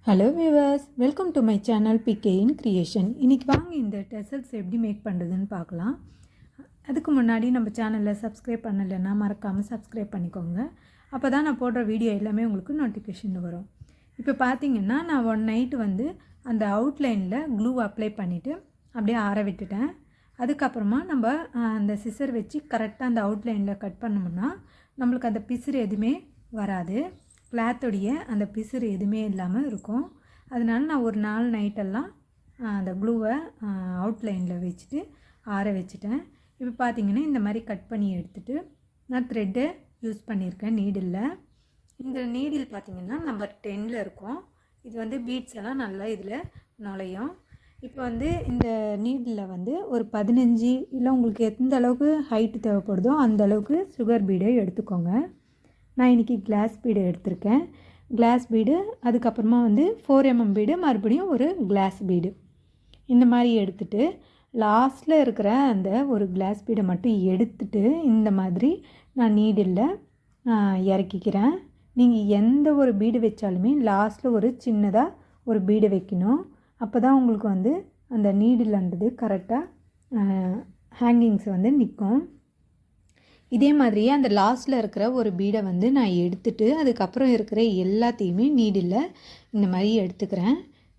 Hello viewers, welcome to my channel PK in creation. இன்றைக்கி வாங்க இந்த டெசல்ஸ் எப்படி மேக் பண்ணுறதுன்னு பார்க்கலாம். அதுக்கு முன்னாடி நம்ம சேனலில் சப்ஸ்கிரைப் பண்ணலைன்னா மறக்காமல் சப்ஸ்கிரைப் பண்ணிக்கோங்க. அப்போ தான் நான் போடுற வீடியோ எல்லாமே உங்களுக்கு நோட்டிஃபிகேஷன் வரும். இப்போ பார்த்தீங்கன்னா நான் ஒன் நைட்டு அந்த அவுட்லைனில் க்ளூ அப்ளை பண்ணிவிட்டு அப்படியே ஆற விட்டுட்டேன். அதுக்கப்புறமா நம்ம அந்த சிசர் வச்சு கரெக்டாக அந்த அவுட்லைனில் கட் பண்ணோம்னா நம்மளுக்கு அந்த பிசுறு எதுவுமே வராது. கிளாத்தோடைய அந்த பிசுறு எதுவுமே இல்லாமல் இருக்கும். அதனால் நான் ஒரு 4 நைட்டெல்லாம் அந்த க்ளூவை அவுட்லைனில் வச்சுட்டு ஆற வச்சுட்டேன். இப்போ பார்த்திங்கன்னா இந்த மாதிரி கட் பண்ணி எடுத்துகிட்டு நான் த்ரெட்டை யூஸ் பண்ணியிருக்கேன் நீடில். இந்த நீடில் பார்த்திங்கன்னா நம்பர் 10 இருக்கும். இது பீட்ஸ் எல்லாம் நல்லா இதில் நுழையும். இப்போ இந்த நீடில் ஒரு 15 இல்லை உங்களுக்கு எந்த அளவுக்கு ஹைட்டு தேவைப்படுதோ அந்த அளவுக்கு சுகர் பீடை எடுத்துக்கோங்க. நான் இன்றைக்கி கிளாஸ் பீடு எடுத்திருக்கேன். கிளாஸ் பீடு, அதுக்கப்புறமா 4mm பீடு, மறுபடியும் ஒரு கிளாஸ் பீடு, இந்த மாதிரி எடுத்துகிட்டு லாஸ்ட்டில் இருக்கிற அந்த ஒரு கிளாஸ் பீடை மட்டும் எடுத்துகிட்டு இந்த மாதிரி நான் நீடில் இறக்கிக்கிறேன். நீங்கள் எந்த ஒரு பீடு வச்சாலுமே லாஸ்ட்டில் ஒரு சின்னதாக ஒரு பீடு வைக்கணும். அப்போ தான் உங்களுக்கு அந்த நீடில்ன்றது கரெக்டாக ஹேங்கிங்ஸ் நிற்கும். இதே மாதிரியே அந்த லாஸ்ட்டில் இருக்கிற ஒரு பீடை நான் எடுத்துகிட்டு அதுக்கப்புறம் இருக்கிற எல்லாத்தையுமே நீடில் இந்த மாதிரி எடுத்துக்கிறேன்.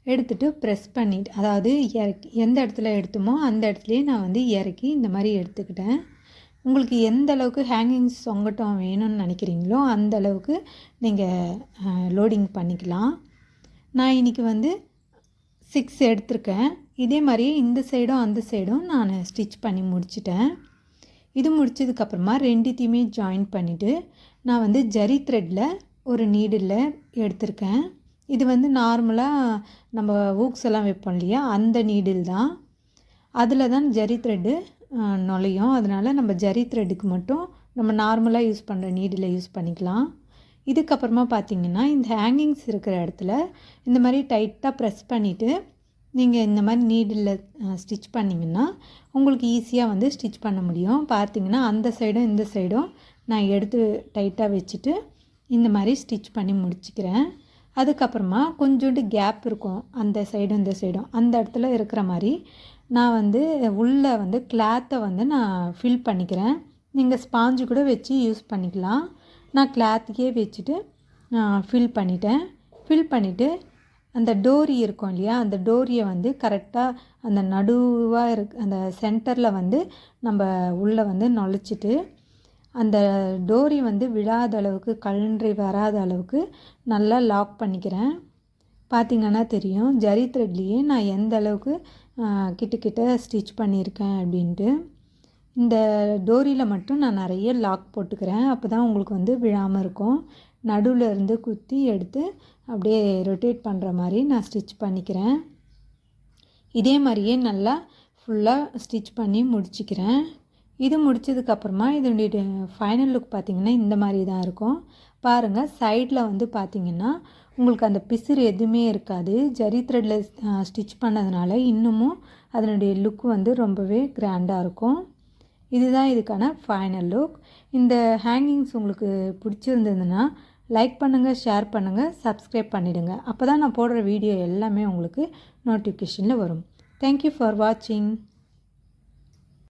எடுத்துகிட்டு ப்ரெஸ் பண்ணிவிட்டு, அதாவது இறக்கி எந்த இடத்துல எடுத்தோமோ அந்த இடத்துலையே நான் இறக்கி இந்த மாதிரி எடுத்துக்கிட்டேன். உங்களுக்கு எந்த அளவுக்கு ஹேங்கிங்ஸ் சொங்கட்டம் வேணும்னு நினைக்கிறீங்களோ அந்த அளவுக்கு நீங்கள் லோடிங் பண்ணிக்கலாம். நான் இன்றைக்கி 6 எடுத்திருக்கேன். இதே மாதிரியே இந்த சைடும் அந்த சைடும் நான் ஸ்டிச் பண்ணி முடிச்சிட்டேன். இது முடித்ததுக்கப்புறமா ரெண்டுத்தையுமே ஜாயின் பண்ணிவிட்டு நான் ஜரி த்ரெட்டில் ஒரு நீடில் எடுத்திருக்கேன். இது நார்மலாக நம்ம ஊக்ஸ் எல்லாம் வைப்போம் இல்லையா, அந்த நீடில் தான். அதில் தான் ஜரி த்ரெட்டு நுழையும். அதனால் நம்ம ஜரி த்ரெட்டுக்கு மட்டும் நம்ம நார்மலாக யூஸ் பண்ணுற நீடில் யூஸ் பண்ணிக்கலாம். இதுக்கப்புறமா பார்த்திங்கன்னா இந்த ஹேங்கிங்ஸ் இருக்கிற இடத்துல இந்த மாதிரி டைட்டாக ப்ரெஸ் பண்ணிவிட்டு நீங்கள் இந்த மாதிரி நீடில் ஸ்டிச் பண்ணிங்கன்னா உங்களுக்கு ஈஸியாக ஸ்டிச் பண்ண முடியும். பார்த்திங்கன்னா அந்த சைடும் இந்த சைடும் நான் எடுத்து டைட்டாக வச்சுட்டு இந்த மாதிரி ஸ்டிச் பண்ணி முடிச்சுக்கிறேன். அதுக்கப்புறமா கொஞ்சோண்டு கேப் இருக்கும் அந்த சைடும் இந்த சைடும், அந்த இடத்துல இருக்கிற மாதிரி நான் உள்ளே கிளாத்தை நான் ஃபில் பண்ணிக்கிறேன். நீங்கள் ஸ்பாஞ்சு கூட வச்சு யூஸ் பண்ணிக்கலாம். நான் கிளாத்துக்கே வச்சுட்டு ஃபில் பண்ணிட்டேன். ஃபில் பண்ணிவிட்டு அந்த டோரி இருக்கும் இல்லையா, அந்த டோரியை கரெக்டாக அந்த நடுவாக அந்த சென்டரில் நம்ம உள்ளே நுழைச்சிட்டு அந்த டோரி விழாத அளவுக்கு, கழன்றி வராத அளவுக்கு நல்லா லாக் பண்ணிக்கிறேன். பார்த்திங்கன்னா தெரியும் ஜரி த்ரெட்லேயே நான் எந்த அளவுக்கு கிட்ட ஸ்டிச் பண்ணியிருக்கேன் அப்படின்ட்டு. இந்த டோரியில் மட்டும் நான் நிறைய லாக் போட்டுக்கிறேன். அப்போ தான் உங்களுக்கு விழாமல் இருக்கும். நடுவில் இருந்து குத்தி எடுத்து அப்படியே ரொட்டேட் பண்ணுற மாதிரி நான் ஸ்டிச் பண்ணிக்கிறேன். இதே மாதிரியே நல்லா ஃபுல்லாக ஸ்டிச் பண்ணி முடிச்சுக்கிறேன். இது முடித்ததுக்கப்புறமா இதனுடைய ஃபைனல் லுக் பார்த்திங்கன்னா இந்த மாதிரி தான் இருக்கும். பாருங்கள், சைடில் பார்த்திங்கன்னா உங்களுக்கு அந்த பிசுறு எதுவுமே இருக்காது. ஜரி த்ரெட்டில் ஸ்டிச் பண்ணதுனால இன்னமும் அதனுடைய லுக் ரொம்பவே கிராண்டாக இருக்கும். இதுதான் இதுக்கான ஃபைனல் லுக். இந்த ஹேங்கிங்ஸ் உங்களுக்கு பிடிச்சிருந்ததுன்னா லைக் பண்ணுங்கள், ஷேர் பண்ணுங்கள், சப்ஸ்கிரைப் பண்ணிவிடுங்க. அப்போ தான் நான் போடுற வீடியோ எல்லாமே உங்களுக்கு நோட்டிஃபிகேஷனில் வரும். தேங்க்யூ ஃபார் வாட்சிங்.